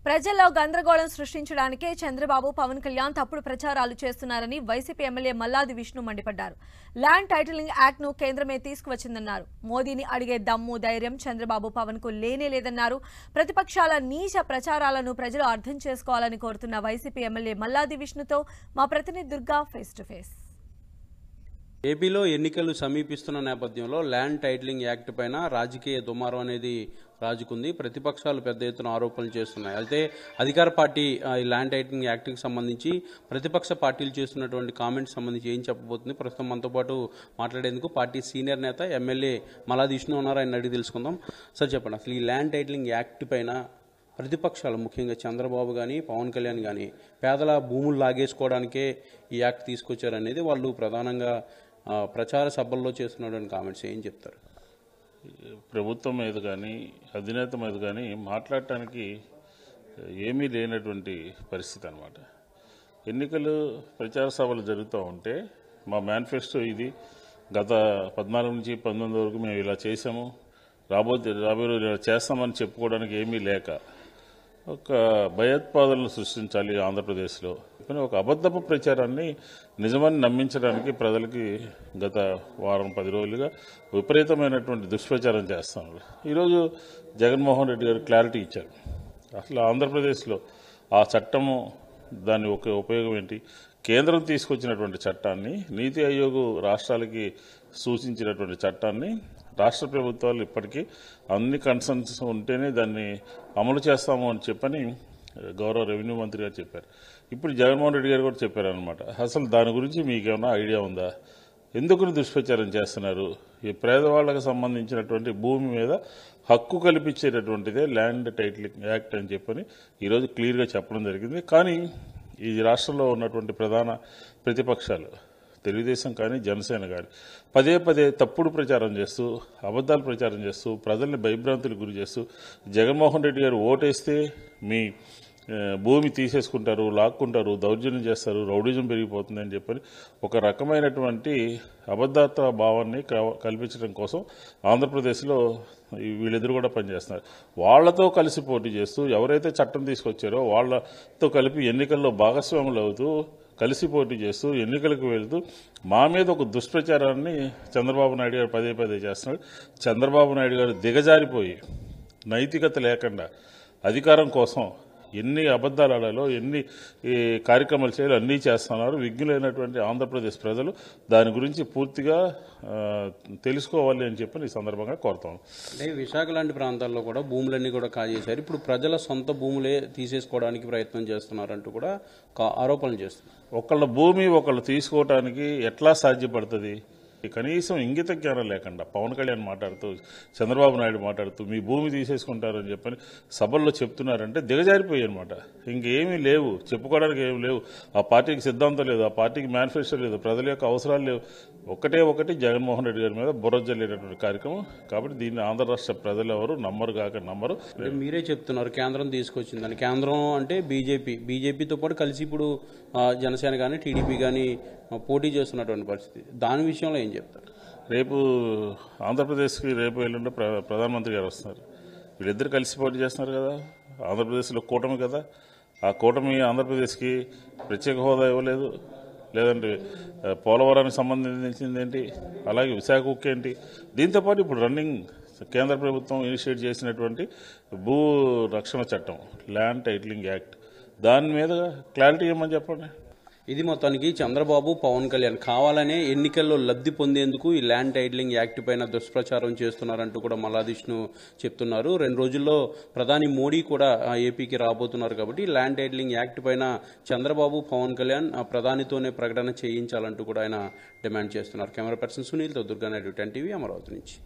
ప్రజల్లో గందరగోళం సృష్టించడానికే చంద్రబాబు పవన్ కళ్యాణ్ తప్పుడు ప్రచారాలు చేస్తున్నారని వైసీపీ ఎమ్మెల్యే మల్లాది విష్ణు మండిపడ్డారు. ల్యాండ్ టైటిలింగ్ యాక్ట్ ను కేంద్రమే తీసుకువచ్చిందన్నారు. మోదీని అడిగే దమ్ము ధైర్యం చంద్రబాబు పవన్ కు లేనే లేదన్నారు. ప్రతిపక్షాల నీచ ప్రచారాలను ప్రజలు అర్థం చేసుకోవాలని కోరుతున్న వైసీపీ ఎమ్మెల్యే మల్లాది విష్ణుతో మా ప్రతినిధి దుర్గా ఫేస్ టు ఫేస్. ఏపీలో ఎన్నికలు సమీపిస్తున్న నేపథ్యంలో ల్యాండ్ టైటిలింగ్ యాక్ట్ పైన రాజకీయ దుమారం అనేది రాజుకుంది. ప్రతిపక్షాలు పెద్ద ఎత్తున ఆరోపణలు చేస్తున్నాయి. అయితే అధికార పార్టీ ఈ ల్యాండ్ టైటిలింగ్ యాక్ట్కి సంబంధించి ప్రతిపక్ష పార్టీలు చేస్తున్నటువంటి కామెంట్స్ సంబంధించి ఏం చెప్పబోతుంది, ప్రస్తుతం మనతో పాటు మాట్లాడేందుకు పార్టీ సీనియర్ నేత ఎమ్మెల్యే మల్లాది విష్ణు ఉన్నారు. ఆయన అడిగి తెలుసుకుందాం. సార్ చెప్పండి, అసలు ఈ ల్యాండ్ టైటిలింగ్ యాక్ట్ పైన ప్రతిపక్షాలు ముఖ్యంగా చంద్రబాబు కానీ పవన్ కళ్యాణ్ కానీ పేదల భూములు లాగేసుకోవడానికే ఈ యాక్ట్ తీసుకొచ్చారనేది వాళ్ళు ప్రధానంగా ప్రచార సభల్లో చేస్తున్నటువంటి కామెంట్స్ ఏం చెప్తారు? ప్రభుత్వం మీద కానీ అధినేత మీద కానీ మాట్లాడటానికి ఏమీ లేనటువంటి పరిస్థితి అన్నమాట. ఎన్నికలు ప్రచార సభలు జరుగుతూ ఉంటే మా మేనిఫెస్టో ఇది, గత 14 నుంచి 19 వరకు మేము ఇలా చేసాము, రాబోయే ఇలా చేస్తామని చెప్పుకోవడానికి ఏమీ లేక ఒక భయోత్పాదనలు సృష్టించాలి ఆంధ్రప్రదేశ్లో కానీ ఒక అబద్ధపు ప్రచారాన్ని నిజమని నమ్మించడానికి ప్రజలకి గత వారం 10 రోజులుగా విపరీతమైనటువంటి దుష్ప్రచారం చేస్తున్నారు. ఈరోజు జగన్మోహన్ రెడ్డి గారు క్లారిటీ ఇచ్చారు. అసలు ఆంధ్రప్రదేశ్లో ఆ చట్టము దాని ఒక ఉపయోగం ఏంటి, కేంద్రం తీసుకొచ్చినటువంటి చట్టాన్ని, నీతి ఆయోగ్ రాష్ట్రాలకి సూచించినటువంటి చట్టాన్ని రాష్ట్ర ప్రభుత్వాలు ఇప్పటికీ అన్ని కన్సర్న్స్ ఉంటేనే దాన్ని అమలు చేస్తాము అని చెప్పని గౌరవ రెవెన్యూ మంత్రి గారు చెప్పారు. ఇప్పుడు జగన్మోహన్ రెడ్డి గారు కూడా చెప్పారనమాట. అసలు దాని గురించి మీకేమైనా ఐడియా ఉందా? ఎందుకు దుష్ప్రచారం చేస్తున్నారు? ఈ పేదవాళ్లకు సంబంధించినటువంటి భూమి మీద హక్కు కల్పించేటటువంటిదే ల్యాండ్ టైటిలింగ్ యాక్ట్ అని చెప్పని ఈరోజు క్లియర్గా చెప్పడం జరిగింది. కానీ ఈ రాష్ట్రంలో ఉన్నటువంటి ప్రధాన ప్రతిపక్షాలు తెలుగుదేశం కానీ జనసేన కానీ పదే పదే తప్పుడు ప్రచారం చేస్తూ అబద్ధాలు ప్రచారం చేస్తూ ప్రజల్ని భయభ్రాంతులకు గురి చేస్తూ జగన్మోహన్ రెడ్డి గారు ఓటేస్తే మీ భూమి తీసేసుకుంటారు, లాక్కుంటారు, దౌర్జన్యం చేస్తారు, రౌడిజం పెరిగిపోతుందని చెప్పని ఒక రకమైనటువంటి అబద్ధాత్వ భావాన్ని కల్పించడం కోసం ఆంధ్రప్రదేశ్లో వీళ్ళిద్దరు కూడా పనిచేస్తున్నారు. వాళ్లతో కలిసి పోటీ చేస్తూ ఎవరైతే చట్టం తీసుకొచ్చారో వాళ్లతో కలిపి ఎన్నికల్లో భాగస్వాములు అవుతూ కలిసి పోటీ చేస్తూ ఎన్నికలకు వెళ్తూ మా మీద ఒక దుష్ప్రచారాన్ని చంద్రబాబు నాయుడు గారు పదే పదే చేస్తున్నాడు. చంద్రబాబు నాయుడు గారు దిగజారిపోయి నైతికత లేకుండా అధికారం కోసం ఎన్ని అబద్ధాలు ఆడాలో, ఎన్ని కార్యక్రమాలు చేయాలో అన్నీ చేస్తున్నారు. విజ్ఞులైనటువంటి ఆంధ్రప్రదేశ్ ప్రజలు దాని గురించి పూర్తిగా తెలుసుకోవాలి అని చెప్పి ఈ సందర్భంగా కోరుతాం. అంటే విశాఖ లాంటి ప్రాంతాల్లో కూడా భూములన్నీ కూడా కాజేశారు. ఇప్పుడు ప్రజల సొంత భూములే తీసేసుకోవడానికి ప్రయత్నం చేస్తున్నారంటూ కూడా ఆరోపణలు చేస్తున్నారు. ఒకళ్ళ భూమి ఒకళ్ళు తీసుకోవడానికి ఎట్లా సాధ్యపడుతుంది? కనీసం ఇంగిత జ్ఞానం లేకుండా పవన్ కళ్యాణ్ మాట్లాడుతూ, చంద్రబాబు నాయుడు మాట్లాడుతూ మీ భూమి తీసేసుకుంటారని చెప్పని సభల్లో చెప్తున్నారంటే దిగజారిపోయి అనమాట. ఇంకేమీ లేవు, చెప్పుకోవడానికి ఏమి లేవు. ఆ పార్టీకి సిద్ధాంతం లేదు, ఆ పార్టీకి మేనిఫెస్టో లేదు, ప్రజల యొక్క అవసరాలు లేవు. ఒకటి జగన్మోహన్ రెడ్డి గారి మీద బుర్ర జల్లేటటువంటి కార్యక్రమం. కాబట్టి దీన్ని ఆంధ్ర రాష్ట్ర ప్రజలు ఎవరు నమ్మరు కాక నమ్మరు. మీరే చెప్తున్నారు కేంద్రం తీసుకొచ్చిందని. కేంద్రం అంటే బీజేపీతో పాటు కలిసి ఇప్పుడు జనసేన కానీ టీడీపీ కానీ పోటీ చేస్తున్నటువంటి పరిస్థితి. దాని విషయంలో ఏం చెప్తారు? రేపు ఆంధ్రప్రదేశ్కి ఎల్లుండి ప్రధానమంత్రి గారు వస్తున్నారు. వీళ్ళిద్దరు కలిసి పోటీ చేస్తున్నారు కదా. ఆంధ్రప్రదేశ్లో కూటమి కదా. ఆ కూటమి ఆంధ్రప్రదేశ్కి ప్రత్యేక హోదా ఇవ్వలేదు, లేదంటే పోలవరానికి సంబంధించింది ఏంటి, అలాగే విశాఖ ఉక్కు ఏంటి. దీంతోపాటు ఇప్పుడు రన్నింగ్ కేంద్ర ప్రభుత్వం ఇనిషియేట్ చేసినటువంటి భూ రక్షణ చట్టం ల్యాండ్ టైటిలింగ్ యాక్ట్, దాని మీద క్లారిటీ ఏమని చెప్పండి. ఇది మొత్తానికి చంద్రబాబు పవన్ కళ్యాణ్ కావాలనే ఎన్నికల్లో లబ్ధి పొందేందుకు ఈ ల్యాండ్ టైటిలింగ్ యాక్ట్ పైన దుష్ప్రచారం చేస్తున్నారంటూ కూడా మల్లాది విష్ణు చెప్తున్నారు. 2 రోజుల్లో ప్రధాని మోడీ కూడా ఏపీకి రాబోతున్నారు. కాబట్టి ల్యాండ్ టైటిలింగ్ యాక్ట్ పైన చంద్రబాబు పవన్ కళ్యాణ్ ప్రధానితోనే ప్రకటన చేయించాలంటూ కూడా ఆయన డిమాండ్ చేస్తున్నారు. కెమెరా పర్సన్ సునీల్తో దుర్గానాయుడు, 10 టీవీ, అమరావతి నుంచి.